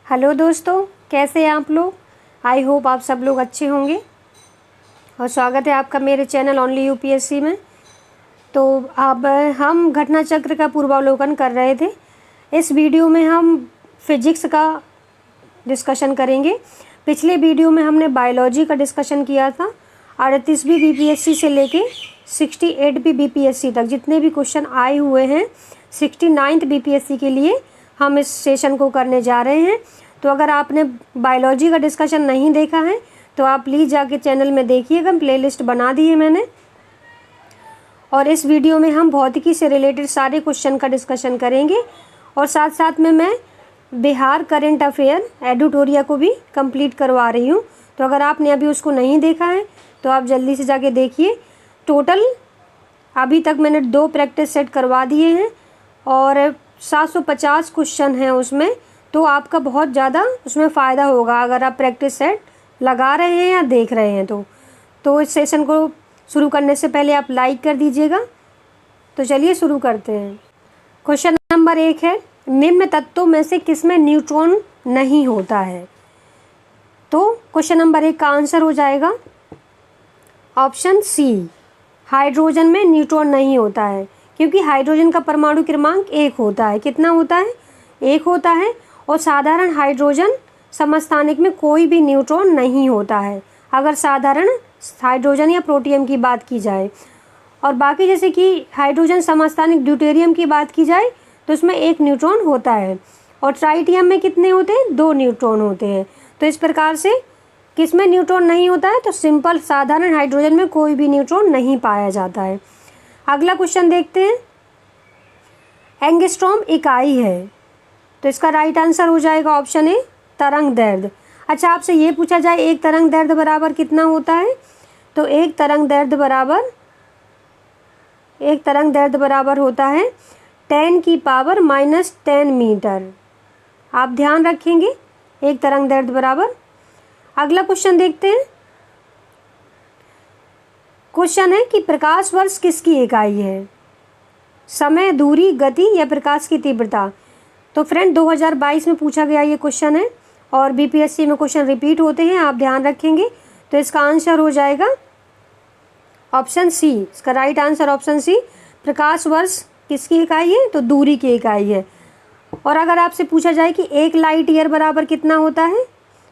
Hello दोस्तों, कैसे हैं आप लोग। आई होप आप सब लोग अच्छे होंगे और स्वागत है आपका मेरे चैनल ओनली यूपीएससी में। तो अब हम घटना चक्र का पूर्वावलोकन कर रहे थे। इस वीडियो में हम फिजिक्स का डिस्कशन करेंगे। पिछले वीडियो में हमने बायोलॉजी का डिस्कशन किया था। 38वीं बीपीएससी से लेके 68वीं बीपीएससी तक जितने भी क्वेश्चन आए हुए हैं 69th बीपीएससी के लिए हम इस सेशन को करने जा रहे हैं। तो अगर आपने बायोलॉजी का डिस्कशन नहीं देखा है तो आप प्लीज़ जाके चैनल में देखिएगा, प्लेलिस्ट बना दी है मैंने। और इस वीडियो में हम भौतिकी से रिलेटेड सारे क्वेश्चन का डिस्कशन करेंगे और साथ साथ में मैं बिहार करंट अफेयर एडिटोरिया को भी कंप्लीट करवा रही हूँ। तो अगर आपने अभी उसको नहीं देखा है तो आप जल्दी से जाके देखिए। टोटल अभी तक मैंने 2 प्रैक्टिस सेट करवा दिए हैं और 750 क्वेश्चन हैं उसमें। तो आपका बहुत ज़्यादा उसमें फ़ायदा होगा अगर आप प्रैक्टिस सेट लगा रहे हैं या देख रहे हैं तो इस सेशन को शुरू करने से पहले आप लाइक कर दीजिएगा। तो चलिए शुरू करते हैं। क्वेश्चन नंबर 1 है, निम्न तत्वों में से किसमें न्यूट्रॉन नहीं होता है। तो क्वेश्चन नंबर 1 का आंसर हो जाएगा ऑप्शन सी, हाइड्रोजन में न्यूट्रॉन नहीं होता है क्योंकि हाइड्रोजन का परमाणु क्रमांक 1 होता है। कितना होता है? 1 होता है। और साधारण हाइड्रोजन समस्थानिक में कोई भी न्यूट्रॉन नहीं होता है अगर साधारण हाइड्रोजन या प्रोटियम की बात की जाए। और बाकी जैसे कि हाइड्रोजन समस्थानिक ड्यूटेरियम की बात की जाए तो उसमें 1 न्यूट्रॉन होता है। और ट्राइटियम में कितने होते हैं? 2 न्यूट्रॉन होते हैं। तो इस प्रकार से किसमें न्यूट्रॉन नहीं होता है? तो सिंपल साधारण हाइड्रोजन में कोई भी न्यूट्रॉन नहीं पाया जाता है। अगला क्वेश्चन देखते हैं। एंगस्ट्रॉम इकाई है तो इसका राइट आंसर हो जाएगा ऑप्शन ए, तरंग दैर्ध्य। अच्छा, आपसे ये पूछा जाए एक तरंग दैर्ध्य बराबर कितना होता है तो एक तरंग दैर्ध्य बराबर होता है 10⁻⁻10 मीटर। आप ध्यान रखेंगे, एक तरंग दैर्ध्य बराबर। अगला क्वेश्चन देखते हैं। क्वेश्चन है कि प्रकाश वर्ष किसकी इकाई है? समय, दूरी, गति या प्रकाश की तीव्रता। तो फ्रेंड 2022 में पूछा गया ये क्वेश्चन है और बीपीएससी में क्वेश्चन रिपीट होते हैं, आप ध्यान रखेंगे। तो इसका आंसर हो जाएगा ऑप्शन सी। इसका राइट आंसर ऑप्शन सी, प्रकाश वर्ष किसकी इकाई है? तो दूरी की इकाई है। और अगर आपसे पूछा जाए कि 1 लाइट ईयर बराबर कितना होता है,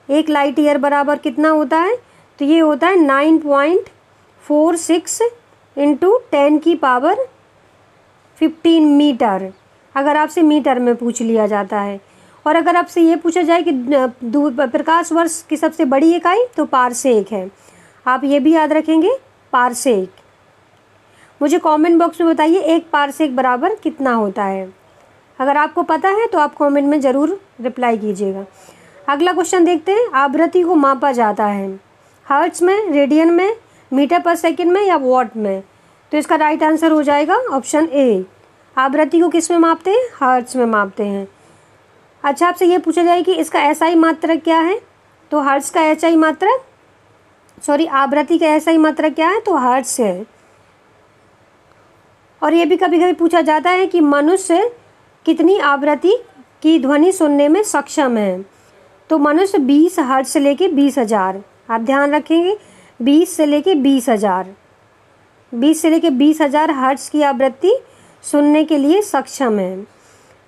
1 लाइट ईयर बराबर कितना होता है तो ये होता है 9.46 × 10⁻15 मीटर, अगर आपसे मीटर में पूछ लिया जाता है। और अगर आपसे ये पूछा जाए कि प्रकाश वर्ष की सबसे बड़ी इकाई तो पारसेक है। आप ये भी याद रखेंगे, पारसेक। मुझे कमेंट बॉक्स में बताइए 1 पारसेक बराबर कितना होता है। अगर आपको पता है तो आप कमेंट में ज़रूर रिप्लाई कीजिएगा। अगला क्वेश्चन देखते हैं। आवृत्ति को मापा जाता है हर्ट्ज में, रेडियन में, मीटर पर सेकंड में या वॉट में। तो इसका राइट आंसर हो जाएगा ऑप्शन ए। आवृत्ति को किस में मापते हैं? हर्ट्ज में मापते हैं। अच्छा, आपसे ये पूछा जाए कि इसका एसआई मात्रक क्या है तो हर्ट्ज का एसआई मात्रक, आवृत्ति का एसआई मात्रक क्या है तो हर्ट्ज है। और ये भी कभी कभी पूछा जाता है कि मनुष्य कितनी आवृत्ति की ध्वनि सुनने में सक्षम है। तो मनुष्य 20 हर्ट्ज से लेके 20,000, आप ध्यान रखेंगे, 20 से लेके 20,000 हर्ट्ज की आवृत्ति सुनने के लिए सक्षम है।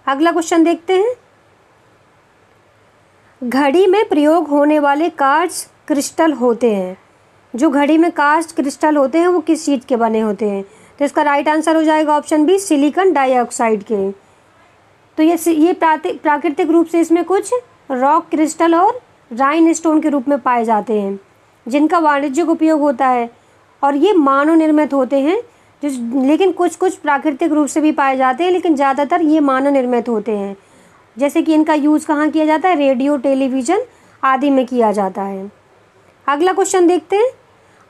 अगला क्वेश्चन देखते हैं। घड़ी में प्रयोग होने वाले कार्ट्स क्रिस्टल होते हैं, जो घड़ी में कार्ट्स क्रिस्टल होते हैं वो किस चीज़ के बने होते हैं? तो इसका राइट आंसर हो जाएगा ऑप्शन बी, सिलिकॉन डाइऑक्साइड के। तो ये प्राकृतिक रूप से इसमें कुछ रॉक क्रिस्टल और राइन स्टोन के रूप में पाए जाते हैं जिनका वाणिज्यिक उपयोग होता है। और ये मानव निर्मित होते हैं लेकिन कुछ प्राकृतिक रूप से भी पाए जाते हैं, लेकिन ज़्यादातर ये मानव निर्मित होते हैं। जैसे कि इनका यूज़ कहाँ किया जाता है? रेडियो, टेलीविज़न आदि में किया जाता है। अगला क्वेश्चन देखते हैं।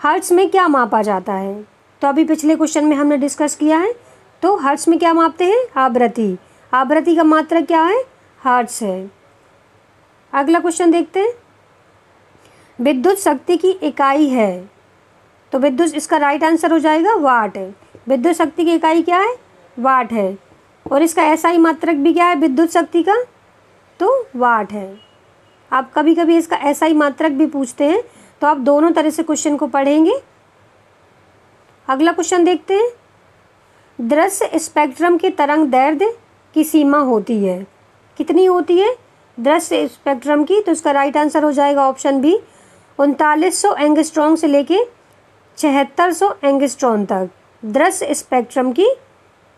हर्ट्ज में क्या मापा जाता है? तो अभी पिछले क्वेश्चन में हमने डिस्कस किया है। तो हर्ट्ज में क्या मापते हैं? आवृत्ति। आवृत्ति का मात्रक क्या है? हर्ट्ज है। अगला क्वेश्चन देखते हैं। विद्युत शक्ति की इकाई है तो विद्युत, इसका राइट आंसर हो जाएगा वाट है। विद्युत शक्ति की इकाई क्या है? वाट है। और इसका एसआई मात्रक भी क्या है विद्युत शक्ति का? तो वाट है। आप कभी कभी इसका SI मात्रक भी पूछते हैं, तो आप दोनों तरह से क्वेश्चन को पढ़ेंगे। अगला क्वेश्चन देखते हैं। दृश्य स्पेक्ट्रम की तरंग दैर्ध्य की सीमा होती है, कितनी होती है दृश्य स्पेक्ट्रम की? तो इसका राइट आंसर हो जाएगा ऑप्शन बी, 3900 एंगस्ट्रॉम से लेके 7600 एंगस्ट्रॉम तक दृश्य स्पेक्ट्रम की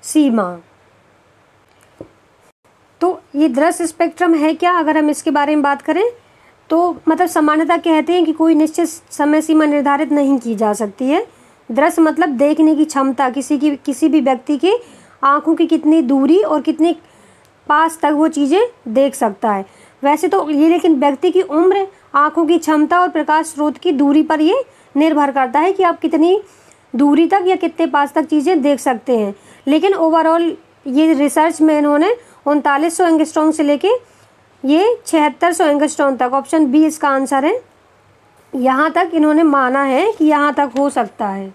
सीमा। तो ये दृश्य स्पेक्ट्रम है क्या? अगर हम इसके बारे में बात करें तो मतलब सामान्यतः कहते हैं कि कोई निश्चित समय सीमा निर्धारित नहीं की जा सकती है। दृश्य मतलब देखने की क्षमता, किसी भी व्यक्ति के आँखों की कितनी दूरी और कितनी पास तक वो चीज़ें देख सकता है। वैसे तो ये लेकिन व्यक्ति की उम्र, आँखों की क्षमता और प्रकाश स्रोत की दूरी पर ये निर्भर करता है कि आप कितनी दूरी तक या कितने पास तक चीज़ें देख सकते हैं। लेकिन ओवरऑल ये रिसर्च में इन्होंने 3900 एंगस्ट्रॉम से लेके ये 7600 एंगस्ट्रॉम तक, ऑप्शन बी इसका आंसर है, यहाँ तक इन्होंने माना है कि यहाँ तक हो सकता है।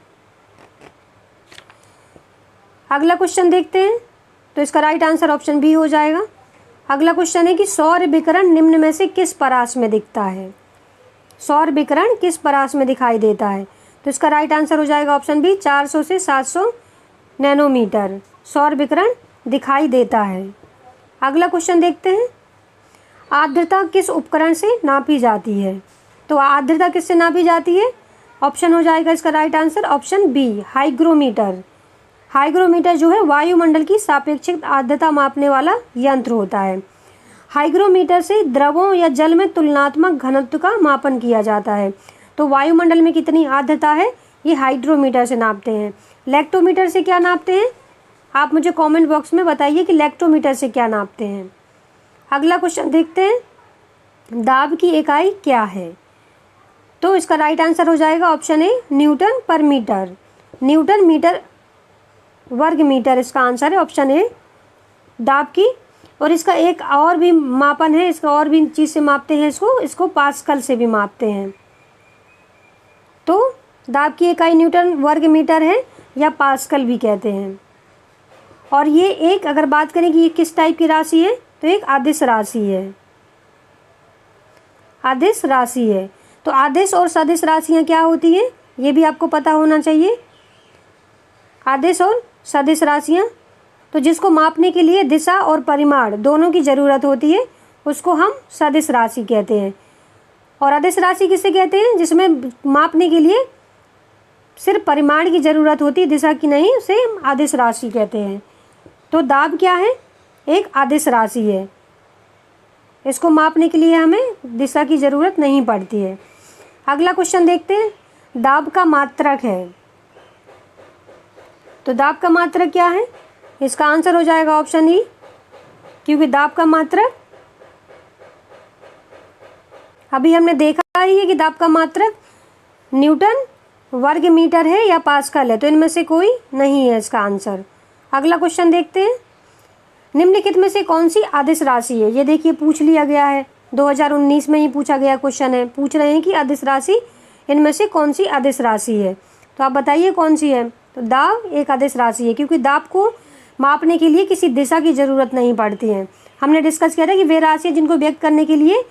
अगला क्वेश्चन देखते हैं। तो इसका राइट आंसर ऑप्शन बी हो जाएगा। अगला क्वेश्चन है कि सौर विकिरण निम्न में से किस परास में दिखता है? सौर विकिरण किस परास में दिखाई देता है? तो इसका राइट आंसर हो जाएगा ऑप्शन बी, 400 से 700 नैनोमीटर सौर विकिरण दिखाई देता है। अगला क्वेश्चन देखते हैं। आर्द्रता किस उपकरण से नापी जाती है? तो आर्द्रता किससे नापी जाती है? ऑप्शन हो जाएगा इसका right answer option B, hygrometer. Hygrometer जो है वायुमंडल की सापेक्षिक आर्द्रता मापने वाला यंत्र होता है। हाइग्रोमीटर से द्रवों या जल में तुलनात्मक घनत्व का मापन किया जाता है। तो वायुमंडल में कितनी आर्द्रता है ये हाइग्रोमीटर से नापते हैं। लेक्टोमीटर से क्या नापते हैं? आप मुझे कमेंट बॉक्स में बताइए कि लेक्टोमीटर से क्या नापते हैं। अगला क्वेश्चन देखते हैं। दाब की इकाई क्या है? तो इसका राइट आंसर हो जाएगा ऑप्शन ए, न्यूटन पर मीटर। न्यूटन मीटर वर्ग मीटर इसका आंसर है, ऑप्शन ए दाब की। और इसका एक और भी मापन है, इसका और भी चीज़ से मापते हैं इसको पास्कल से भी मापते हैं। तो दाब की इकाई न्यूटन वर्ग मीटर है या पास्कल भी कहते हैं। और ये एक अगर बात करें कि ये किस टाइप की राशि है, तो एक अदिश राशि है, अदिश राशि है। तो अदिश और सदिश राशियाँ क्या होती हैं ये भी आपको पता होना चाहिए। अदिश और सदिश राशियाँ, तो जिसको मापने के लिए दिशा और परिमाण दोनों की ज़रूरत होती है उसको हम सदिश राशि कहते हैं। और अदिश राशि किसे कहते हैं? जिसमें मापने के लिए सिर्फ परिमाण की ज़रूरत होती है, दिशा की नहीं, उसे हम अदिश राशि कहते हैं। तो दाब क्या है? एक अदिश राशि है। इसको मापने के लिए हमें दिशा की ज़रूरत नहीं पड़ती है। अगला क्वेश्चन देखते हैं। दाब का मात्रक है, तो दाब का मात्रक क्या है? इसका आंसर हो जाएगा ऑप्शन ई, क्योंकि दाब का मात्रक अभी हमने देखा ही है कि दाब का मात्रक न्यूटन वर्ग मीटर है या पास्कल है, तो इनमें से कोई नहीं है इसका आंसर। अगला क्वेश्चन देखते हैं। निम्नलिखित में से कौन सी अदिश राशि है? ये देखिए पूछ लिया गया है, 2019 में ही पूछा गया क्वेश्चन है। पूछ रहे हैं कि अदिश राशि इनमें से कौन सी अदिश राशि है, तो आप बताइए कौन सी है। तो दाब एक अदिश राशि है, क्योंकि दाब को मापने के लिए किसी दिशा की ज़रूरत नहीं पड़ती है। हमने डिस्कस किया था कि वे राशियाँ जिनको व्यक्त करने के लिए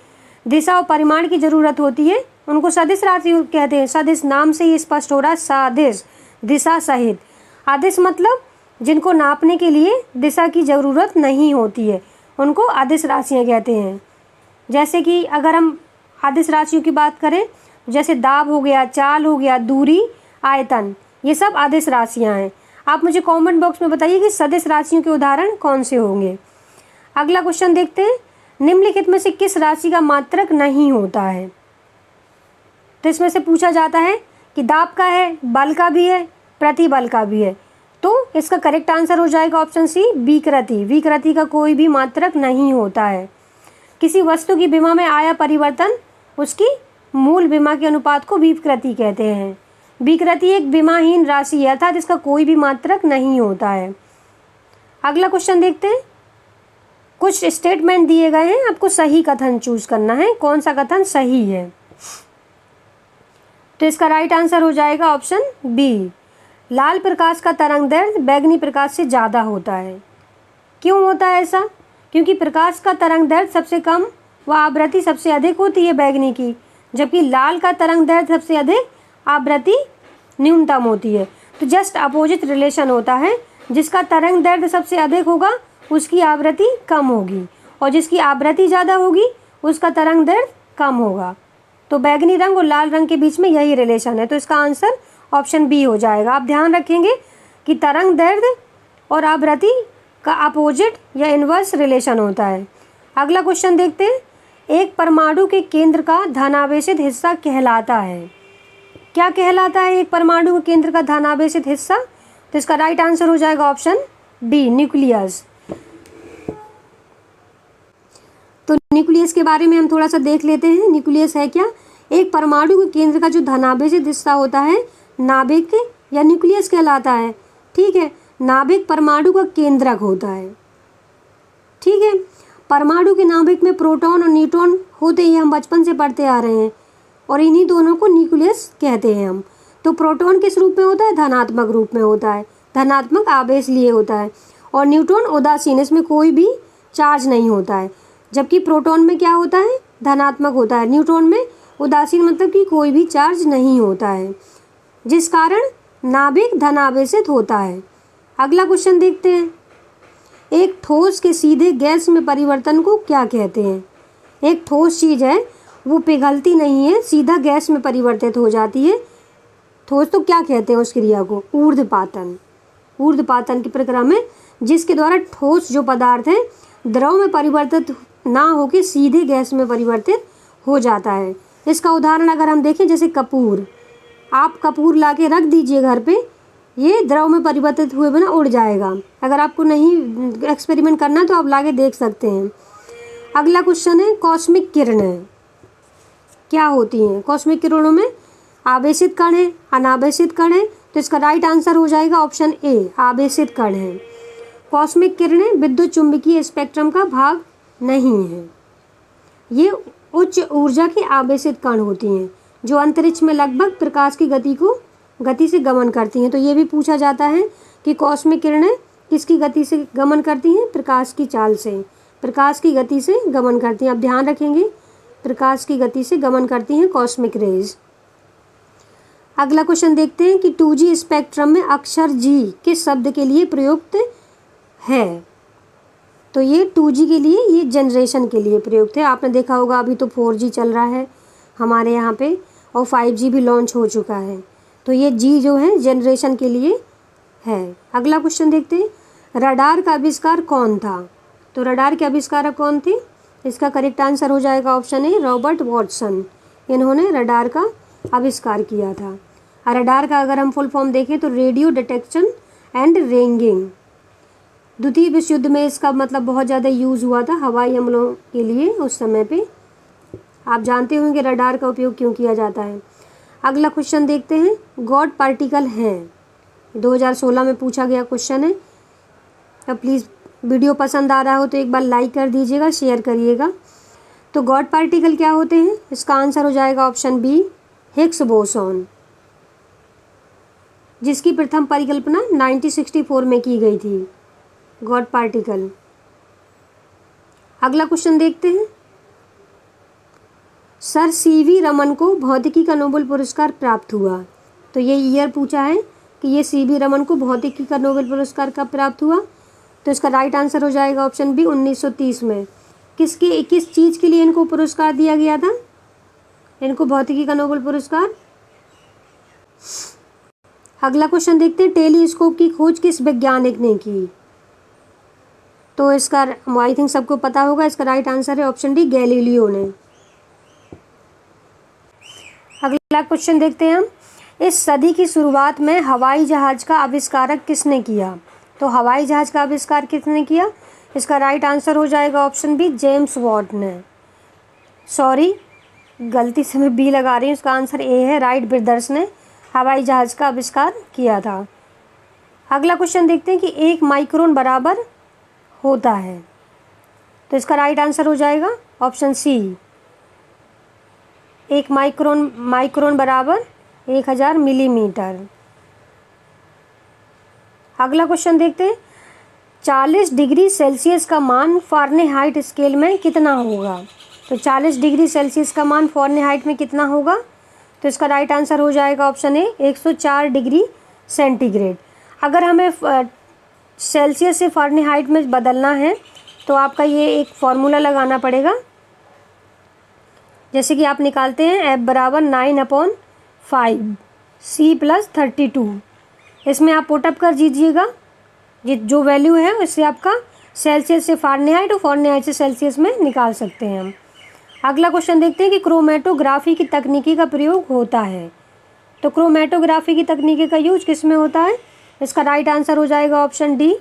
दिशा और परिमाण की ज़रूरत होती है उनको सदिश राशि कहते हैं। सदिश नाम से ही स्पष्ट हो रहा है, सदिश दिशा सहित। अदिश मतलब जिनको नापने के लिए दिशा की ज़रूरत नहीं होती है उनको अदिश राशियाँ कहते हैं। जैसे कि अगर हम अदिश राशियों की बात करें, जैसे दाब हो गया, चाल हो गया, दूरी, आयतन, ये सब अदिश राशियाँ हैं। आप मुझे कमेंट बॉक्स में बताइए कि सदिश राशियों के उदाहरण कौन से होंगे। अगला क्वेश्चन देखते हैं। निम्नलिखित में से किस राशि का मात्रक नहीं होता है? तो इसमें से पूछा जाता है कि दाब का है, बल का भी है, प्रतिबल का भी है। तो इसका करेक्ट आंसर हो जाएगा ऑप्शन सी, विकृति। विकृति का कोई भी मात्रक नहीं होता है। किसी वस्तु की विमा में आया परिवर्तन उसकी मूल विमा के अनुपात को विकृति कहते हैं। विकृति एक विमाहीन राशि है, अर्थात इसका कोई भी मात्रक नहीं होता है। अगला क्वेश्चन देखते हैं। कुछ स्टेटमेंट दिए गए हैं, आपको सही कथन चूज करना है, कौन सा कथन सही है। तो इसका राइट आंसर हो जाएगा ऑप्शन बी, लाल प्रकाश का तरंग दैर्ध्य बैंगनी प्रकाश से ज़्यादा होता है। क्यों होता है ऐसा? क्योंकि प्रकाश का तरंग दैर्ध्य सबसे कम वह आवृत्ति सबसे अधिक होती है बैंगनी की, जबकि लाल का तरंग दैर्ध्य सबसे अधिक आवृत्ति न्यूनतम होती है। तो जस्ट अपोजिट रिलेशन होता है, जिसका तरंग दैर्ध्य सबसे अधिक होगा उसकी आवृत्ति कम होगी, और जिसकी आवृत्ति ज़्यादा होगी उसका तरंग दैर्ध्य कम होगा। तो बैंगनी रंग और लाल रंग के बीच में यही रिलेशन है, तो इसका आंसर ऑप्शन बी हो जाएगा। आप ध्यान रखेंगे कि तरंग दैर्ध्य और आवृत्ति का अपोजिट या इन्वर्स रिलेशन होता है। अगला क्वेश्चन देखते हैं, एक परमाणु के केंद्र का धनावेशित हिस्सा कहलाता है। क्या कहलाता है एक परमाणु के केंद्र का धनावेशित हिस्सा? तो इसका राइट आंसर हो जाएगा ऑप्शन डी, न्यूक्लियस। तो न्यूक्लियस के बारे में हम थोड़ा सा देख लेते हैं। न्यूक्लियस है क्या? एक परमाणु के केंद्र का जो धनावेशित हिस्सा होता है नाभिक या न्यूक्लियस कहलाता है। ठीक है, नाभिक परमाणु का केंद्रक होता है। ठीक है, परमाणु के नाभिक में प्रोटॉन और न्यूट्रॉन होते हैं, हम बचपन से पढ़ते आ रहे हैं, और इन्हीं दोनों को न्यूक्लियस कहते हैं हम। तो प्रोटॉन किस रूप में होता है? धनात्मक रूप में होता है, धनात्मक आवेश लिए होता है, और न्यूट्रॉन उदासीन, इसमें कोई भी चार्ज नहीं होता है। जबकि प्रोटॉन में क्या होता है? धनात्मक होता है, न्यूट्रॉन में उदासीन, मतलब कि कोई भी चार्ज नहीं होता है, जिस कारण नाभिक धनावेशित होता है। अगला क्वेश्चन देखते हैं, एक ठोस के सीधे गैस में परिवर्तन को क्या कहते हैं? एक ठोस चीज़ है, वो पिघलती नहीं है, सीधा गैस में परिवर्तित हो जाती है ठोस, तो क्या कहते हैं उस क्रिया को? ऊर्ध्वपातन। ऊर्ध्वपातन की प्रक्रिया में जिसके द्वारा ठोस जो पदार्थ है द्रव में परिवर्तित ना होकर सीधे गैस में परिवर्तित हो जाता है। इसका उदाहरण अगर हम देखें, जैसे कपूर, आप कपूर ला के रख दीजिए घर पे, ये द्रव में परिवर्तित हुए बिना उड़ जाएगा। अगर आपको नहीं एक्सपेरिमेंट करना तो आप ला के देख सकते हैं। अगला क्वेश्चन है, कॉस्मिक किरणें क्या होती हैं? कॉस्मिक किरणों में आवेशित कण है, अनावेशित कण है, तो इसका राइट आंसर हो जाएगा ऑप्शन ए, आवेशित कण है। कॉस्मिक किरणें विद्युत चुंबकीय स्पेक्ट्रम का भाग नहीं है, ये उच्च ऊर्जा की आवेशित कण होती हैं जो अंतरिक्ष में लगभग प्रकाश की गति से गमन करती हैं। तो ये भी पूछा जाता है कि कॉस्मिक किरणें किसकी गति से गमन करती हैं? प्रकाश की चाल से, प्रकाश की गति से गमन करती हैं। अब ध्यान रखेंगे, प्रकाश की गति से गमन करती हैं कॉस्मिक रेज। अगला क्वेश्चन देखते हैं कि 2G स्पेक्ट्रम में अक्षर G किस शब्द के लिए प्रयुक्त है? तो ये 2G के लिए, ये जनरेशन के लिए प्रयुक्त है। आपने देखा होगा अभी तो 4G चल रहा है हमारे यहाँ पे, और 5G भी लॉन्च हो चुका है। तो ये G जो है जनरेशन के लिए है। अगला क्वेश्चन देखते हैं, रडार का आविष्कार कौन था? तो रडार के आविष्कारक कौन थे? इसका करेक्ट आंसर हो जाएगा ऑप्शन ए, रॉबर्ट वॉटसन। इन्होंने रडार का आविष्कार किया था। रडार का अगर हम फुल फॉर्म देखें तो रेडियो डिटेक्शन एंड रेंजिंग। द्वितीय विश्व युद्ध में इसका मतलब बहुत ज़्यादा यूज़ हुआ था हवाई हमलों के लिए उस समय पे। आप जानते होंगे रडार का उपयोग क्यों किया जाता है। अगला क्वेश्चन देखते हैं, गॉड पार्टिकल हैं, 2016 में पूछा गया क्वेश्चन है। अब प्लीज़ वीडियो पसंद आ रहा हो तो एक बार लाइक कर दीजिएगा, शेयर करिएगा। तो गॉड पार्टिकल क्या होते हैं? इसका आंसर हो जाएगा ऑप्शन बी, हिग्स बोसॉन, जिसकी प्रथम परिकल्पना 1964 में की गई थी, गॉड पार्टिकल। अगला क्वेश्चन देखते हैं, सर सीवी रमन को भौतिकी का नोबेल पुरस्कार प्राप्त हुआ। तो ये ईयर पूछा है कि ये सीवी रमन को भौतिकी का नोबेल पुरस्कार कब प्राप्त हुआ? तो इसका राइट आंसर हो जाएगा ऑप्शन बी, 1930 में। किस चीज़ के लिए इनको पुरस्कार दिया गया था? इनको भौतिकी का नोबेल पुरस्कार। अगला क्वेश्चन देखते हैं, टेलीस्कोप की खोज किस वैज्ञानिक ने की? तो इसका आई थिंक सबको पता होगा, इसका राइट आंसर है ऑप्शन डी, गैलीलियो ने। अगला क्वेश्चन देखते हैं हम, इस सदी की शुरुआत में हवाई जहाज़ का आविष्कारक किसने किया? तो हवाई जहाज़ का आविष्कार किसने किया? इसका राइट आंसर हो जाएगा ऑप्शन बी, जेम्स वाट ने। सॉरी, गलती से मैं बी लगा रही हूँ, इसका आंसर ए है, राइट ब्रदर्स ने हवाई जहाज़ का आविष्कार किया था। अगला क्वेश्चन देखते हैं कि 1 माइक्रोन बराबर होता है। तो इसका राइट आंसर हो जाएगा ऑप्शन सी, 1 माइक्रोन बराबर 1000 मिलीमीटर। अगला क्वेश्चन देखते हैं, 40 डिग्री सेल्सियस का मान फ़ारेनहाइट स्केल में कितना होगा? तो तो 40 डिग्री सेल्सियस का मान फ़ारेनहाइट में कितना होगा? तो इसका राइट आंसर हो जाएगा ऑप्शन ए 104 डिग्री सेंटीग्रेड। अगर हमें सेल्सियस से फ़ारेनहाइट में बदलना है तो आपका ये एक फार्मूला लगाना पड़ेगा। जैसे कि आप निकालते हैं F बराबर 9/5 C + 32। इसमें आप पुटअप कर दीजिएगा, जो वैल्यू है उससे आपका सेल्सियस से फ़ारेनहाइट और फ़ारेनहाइट से सेल्सियस में निकाल सकते हैं हम। अगला क्वेश्चन देखते हैं कि क्रोमेटोग्राफी की तकनीकी का प्रयोग होता है। तो क्रोमेटोग्राफी की तकनीकी का यूज किस में होता है? इसका राइट आंसर हो जाएगा ऑप्शन डी,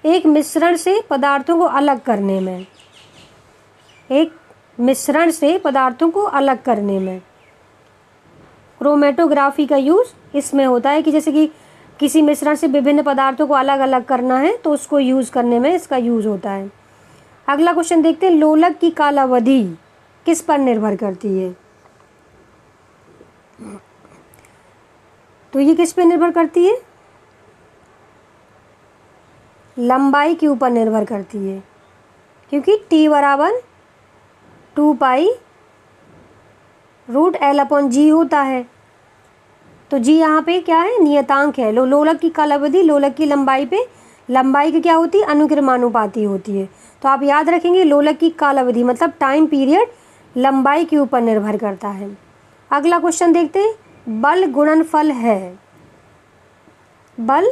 एक मिश्रण से पदार्थों को अलग करने में। एक मिश्रण से पदार्थों को अलग करने में क्रोमेटोग्राफी का यूज इसमें होता है कि जैसे कि किसी मिश्रण से विभिन्न पदार्थों को अलग अलग करना है तो उसको यूज़ करने में इसका यूज़ होता है। अगला क्वेश्चन देखते हैं, लोलक की कालावधि किस पर निर्भर करती है? तो ये किस पर निर्भर करती है? लंबाई के ऊपर निर्भर करती है, क्योंकि T बराबर 2π√L/G होता है। तो जी यहाँ पे क्या है? नियतांक है। लोलक की कालावधि लोलक की लंबाई पे, लंबाई की क्या होती है? अनुक्रमानुपाती होती है। तो आप याद रखेंगे लोलक की कालावधि मतलब टाइम पीरियड लंबाई के ऊपर निर्भर करता है। अगला क्वेश्चन देखते हैं, बल गुणनफल है। बल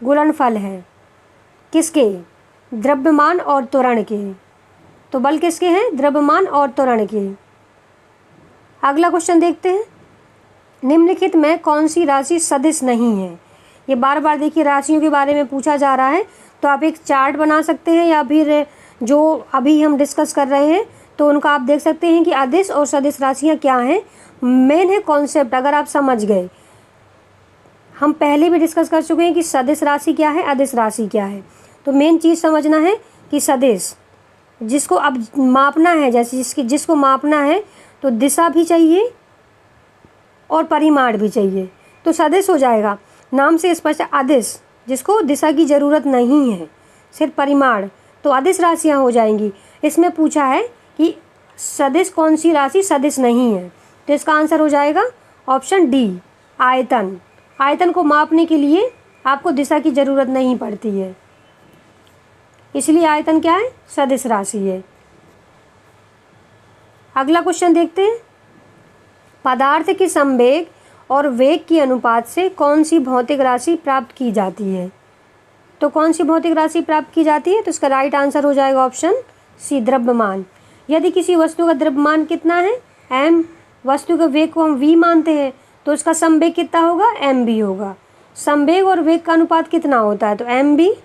गुणनफल है किसके? द्रव्यमान और त्वरण के। तो बल किसके हैं? द्रव्यमान और त्वरण के। अगला क्वेश्चन देखते हैं, निम्नलिखित में कौन सी राशि सदिश नहीं है? ये बार बार देखिए राशियों के बारे में पूछा जा रहा है, तो आप एक चार्ट बना सकते हैं या फिर जो अभी हम डिस्कस कर रहे हैं तो उनका आप देख सकते हैं कि अदिश और सदिश राशियाँ क्या हैं। मेन है कॉन्सेप्ट, अगर आप समझ गए। हम पहले भी डिस्कस कर चुके हैं कि सदिश राशि क्या है, अदिश राशि क्या है। तो मेन चीज़ समझना है कि सदिश जिसको अब मापना है, जैसे जिसको मापना है तो दिशा भी चाहिए और परिमाण भी चाहिए, तो सदिश हो जाएगा। नाम से स्पष्ट अदिश जिसको दिशा की ज़रूरत नहीं है, सिर्फ परिमाण, तो अदिश राशियाँ हो जाएंगी। इसमें पूछा है कि सदिश कौन सी राशि सदिश नहीं है, तो इसका आंसर हो जाएगा ऑप्शन डी, आयतन। आयतन को मापने के लिए आपको दिशा की ज़रूरत नहीं पड़ती है, इसलिए आयतन क्या है? सदिश राशि है। अगला क्वेश्चन देखते हैं, पदार्थ के संवेग और वेग के अनुपात से कौन सी भौतिक राशि प्राप्त की जाती है? तो कौन सी भौतिक राशि प्राप्त की जाती है? तो इसका राइट आंसर हो जाएगा ऑप्शन सी, द्रव्यमान। यदि किसी वस्तु का द्रव्यमान कितना है? m, वस्तु के वेग को हम v मानते हैं, तो उसका संवेग कितना होगा? mv होगा। संवेग और वेग का अनुपात कितना होता है? तो mv/v।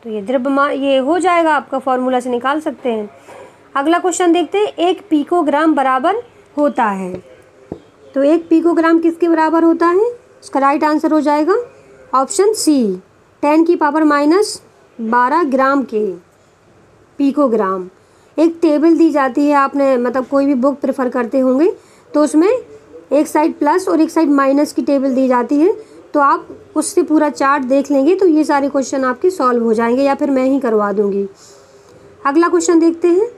तो ये द्रव्यमान ये हो जाएगा, आपका फॉर्मूला से निकाल सकते हैं। अगला क्वेश्चन देखते हैं, 1 पिकोग्राम बराबर होता है। तो 1 पिकोग्राम किसके बराबर होता है? इसका राइट आंसर हो जाएगा ऑप्शन सी, 10⁻12 ग्राम के पिकोग्राम। एक टेबल दी जाती है, आपने मतलब कोई भी बुक प्रेफर करते होंगे तो उसमें एक साइड प्लस और एक साइड माइनस की टेबल दी जाती है, तो आप उससे पूरा चार्ट देख लेंगे तो ये सारे क्वेश्चन आपके सॉल्व हो जाएंगे, या फिर मैं ही करवा दूंगी। अगला क्वेश्चन देखते हैं,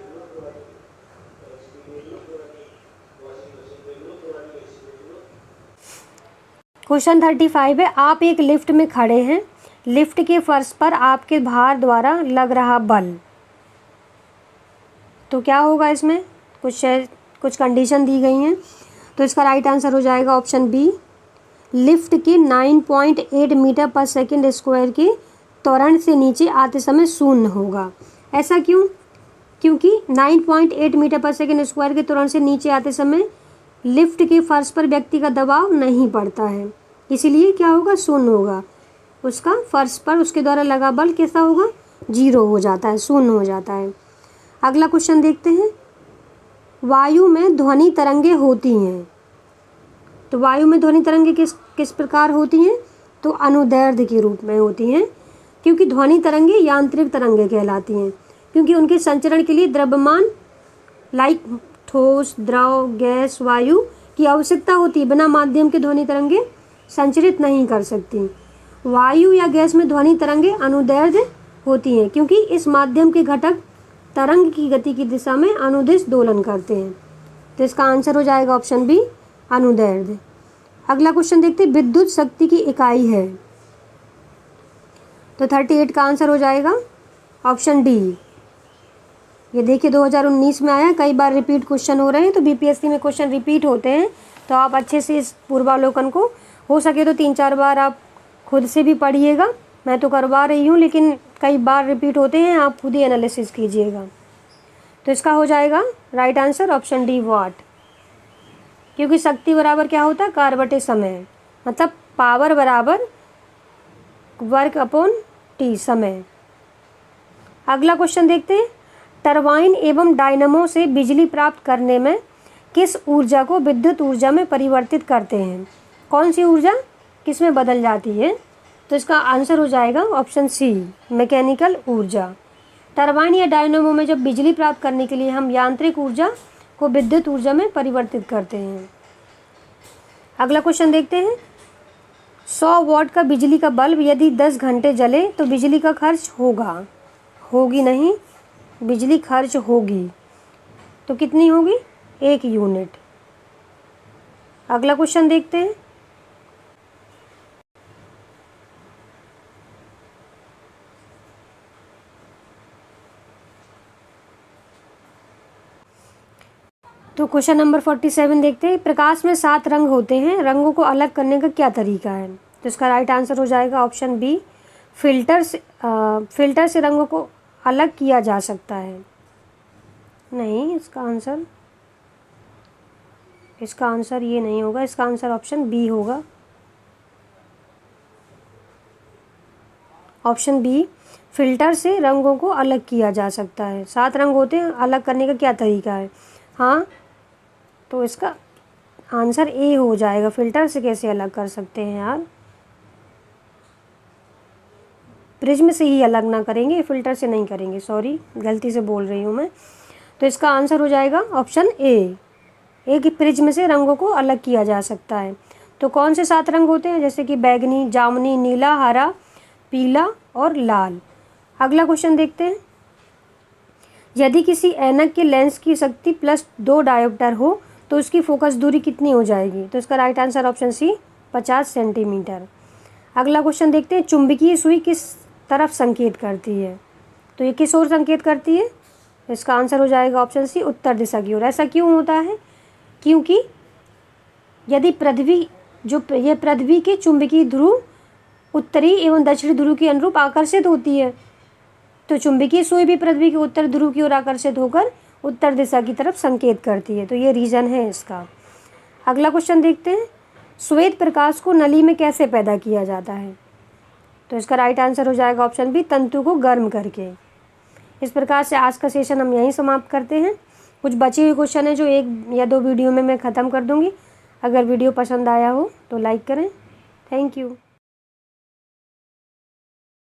क्वेश्चन 35 है, आप एक लिफ्ट में खड़े हैं, लिफ्ट के फर्श पर आपके भार द्वारा लग रहा बल। तो क्या होगा? इसमें कुछ कंडीशन दी गई हैं, तो इसका राइट आंसर हो जाएगा ऑप्शन बी, लिफ्ट के 9.8 मीटर पर सेकंड स्क्वायर के त्वरण से नीचे आते समय शून्य होगा। ऐसा क्यों? क्योंकि 9.8 मीटर पर सेकंड स्क्वायर के त्वरण से नीचे आते समय लिफ्ट के फर्श पर व्यक्ति का दबाव नहीं पड़ता है, इसीलिए क्या होगा? शून्य होगा। उसका फर्श पर उसके द्वारा लगा बल कैसा होगा? 0 हो जाता है, शून्य हो जाता है। अगला क्वेश्चन देखते हैं, वायु में ध्वनि तरंगे होती हैं। तो वायु में ध्वनि तरंगे किस प्रकार होती हैं? तो अनुदैर्ध्य के रूप में होती हैं, क्योंकि ध्वनि तरंगे यांत्रिक तरंगे कहलाती हैं, क्योंकि उनके संचरण के लिए द्रव्यमान लाइक ठोस, द्रव, गैस, वायु की आवश्यकता होती है। बिना माध्यम के ध्वनि तरंगे संचरित नहीं कर सकती। वायु या गैस में ध्वनि तरंगे अनुदैर्ध्य होती हैं, क्योंकि इस माध्यम के घटक तरंग की गति की दिशा में अनुदिश दोलन करते हैं। तो इसका आंसर हो जाएगा ऑप्शन बी, अनुदैर्ध्य। अगला क्वेश्चन देखते हैं, विद्युत शक्ति की इकाई है। तो 38 का आंसर हो जाएगा ऑप्शन डी। ये देखिए 2019 में आया, कई बार रिपीट क्वेश्चन हो रहे हैं, तो बीपीएससी में क्वेश्चन रिपीट होते हैं, तो आप अच्छे से इस पूर्वावलोकन को हो सके तो 3-4 बार आप खुद से भी पढ़िएगा। मैं तो करवा रही हूँ, लेकिन कई बार रिपीट होते हैं, आप खुद ही एनालिसिस कीजिएगा। तो इसका हो जाएगा राइट आंसर ऑप्शन डी, वाट। क्योंकि शक्ति बराबर क्या होता है, कार्य बटे समय, मतलब पावर बराबर वर्क अपॉन टी, समय। अगला क्वेश्चन देखते हैं, टरबाइन एवं डायनमो से बिजली प्राप्त करने में किस ऊर्जा को विद्युत ऊर्जा में परिवर्तित करते हैं? कौन सी ऊर्जा किस में बदल जाती है? तो इसका आंसर हो जाएगा ऑप्शन सी, मैकेनिकल ऊर्जा। टरबाइन या डायनमो में जब बिजली प्राप्त करने के लिए हम यांत्रिक ऊर्जा को विद्युत ऊर्जा में परिवर्तित करते हैं। अगला क्वेश्चन देखते हैं, 100 वॉट का बिजली का बल्ब यदि 10 घंटे जले तो बिजली का खर्च होगा, होगी नहीं, बिजली खर्च होगी, तो कितनी होगी, 1 यूनिट। अगला क्वेश्चन देखते हैं, तो क्वेश्चन नंबर 47 देखते हैं, प्रकाश में 7 रंग होते हैं, रंगों को अलग करने का क्या तरीका है? तो इसका राइट आंसर हो जाएगा ऑप्शन बी, फिल्टर से रंगों को अलग किया जा सकता है। नहीं, इसका आंसर ये नहीं होगा, इसका आंसर ऑप्शन बी होगा, ऑप्शन बी, फिल्टर से रंगों को अलग किया जा सकता है। 7 रंग होते हैं, अलग करने का क्या तरीका है? हाँ, तो इसका आंसर ए हो जाएगा, फिल्टर से कैसे अलग कर सकते हैं यार, प्रिज्म से ही अलग ना करेंगे, फिल्टर से नहीं करेंगे, सॉरी गलती से बोल रही हूँ मैं। तो इसका आंसर हो जाएगा ऑप्शन ए, एक प्रिज्म से रंगों को अलग किया जा सकता है। तो कौन से 7 रंग होते हैं? जैसे कि बैगनी, जामुनी, नीला, हरा, पीला और लाल। अगला क्वेश्चन देखते हैं, यदि किसी ऐनक के लेंस की शक्ति +2 डायोप्टर हो तो उसकी फोकस दूरी कितनी हो जाएगी? तो इसका right answer option C, 50 centimetre. अगला क्वेश्चन देखते हैं, चुंबकीय सुई किस तरफ संकेत करती है? तो ये किस ओर संकेत करती है? इसका आंसर हो जाएगा ऑप्शन सी, उत्तर दिशा की ओर। ऐसा क्यों होता है? क्योंकि यदि पृथ्वी के चुंबकीय ध्रुव उत्तरी एवं दक्षिणी ध्रुव के अनुरूप आकर्षित होती है, तो चुंबकीय सुई भी पृथ्वी के उत्तर ध्रुव की ओर आकर्षित होकर उत्तर दिशा की तरफ संकेत करती है। तो ये रीज़न है इसका। अगला क्वेश्चन देखते हैं, श्वेत प्रकाश को नली में कैसे पैदा किया जाता है? तो इसका राइट आंसर हो जाएगा ऑप्शन बी, तंतु को गर्म करके। इस प्रकार से आज का सेशन हम यहीं समाप्त करते हैं। कुछ बचे हुए क्वेश्चन हैं जो 1 या 2 वीडियो में मैं ख़त्म कर दूँगी। अगर वीडियो पसंद आया हो तो लाइक करें। Thank you.